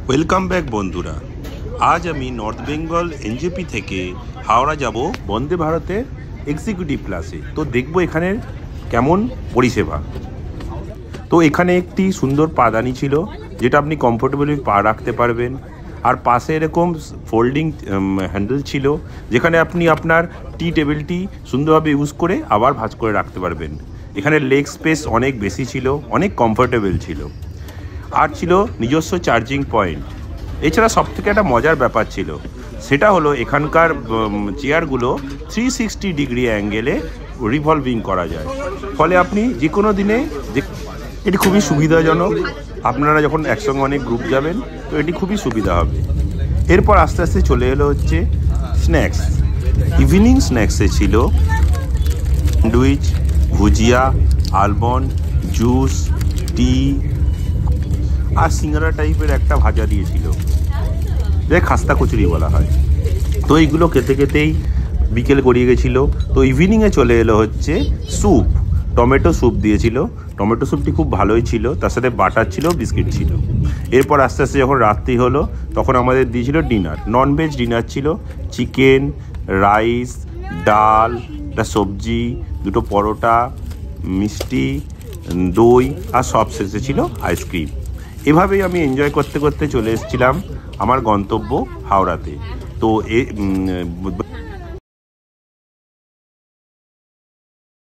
Welcome back বন্ধুরা। আজ আমি নর্থ বেঙ্গল এনজেপি থেকে হাওড়া যাব বন্দে ভারতের এক্সিকিউটিভ ক্লাসে। তো দেখব এখানের কেমন পরিষেবা। তো এখানে একটি সুন্দর পাদানি ছিল, যেটা আপনি কমফোর্টেবলি পা রাখতে পারবেন। আর পাশে এরকম ফোল্ডিং হ্যান্ডেল ছিল, যেখানে আপনি আপনার টি টেবিলটি সুন্দরভাবে ইউজ করে আবার ভাঁজ করে রাখতে পারবেন। এখানে লেগ স্পেস অনেক বেশি ছিল, অনেক কমফোর্টেবল ছিল। আর ছিল নিজস্ব চার্জিং পয়েন্ট। এছাড়া সবথেকে একটা মজার ব্যাপার ছিল, সেটা হলো এখানকার চেয়ারগুলো 360 ডিগ্রি অ্যাঙ্গেলে রিভলভিং করা যায়। ফলে আপনি যে কোনো দিনে এটি খুবই সুবিধাজনক। আপনারা যখন একসঙ্গে অনেক গ্রুপ যাবেন, তো এটি খুবই সুবিধা হবে। এরপর আস্তে আস্তে চলে এলো হচ্ছে স্ন্যাক্স। ইভিনিং স্ন্যাক্সে ছিল স্যান্ডউইচ, ভুজিয়া, আলমন্ড, জুস, টি আর সিঙ্গারা টাইপের একটা ভাজা দিয়েছিল, যে খাস্তা কচুরি বলা হয়। তো এইগুলো খেতে খেতেই বিকেল গড়িয়ে গেছিলো। তো ইভিনিংয়ে চলে এলো হচ্ছে স্যুপ, টমেটো স্যুপ দিয়েছিল। টমেটো স্যুপটি খুব ভালোই ছিল, তার সাথে বাটার ছিল, বিস্কিট ছিল। এরপর আস্তে আস্তে যখন রাত্রি হলো, তখন আমাদের দিয়েছিল ডিনার। ননভেজ ডিনার ছিল, চিকেন, রাইস, ডাল, একটা সবজি, দুটো পরোটা, মিষ্টি, দই আর সব শেষে ছিল আইসক্রিম। এভাবেই আমি এনজয় করতে করতে চলে এসেছিলাম আমার গন্তব্য হাওড়াতে। তো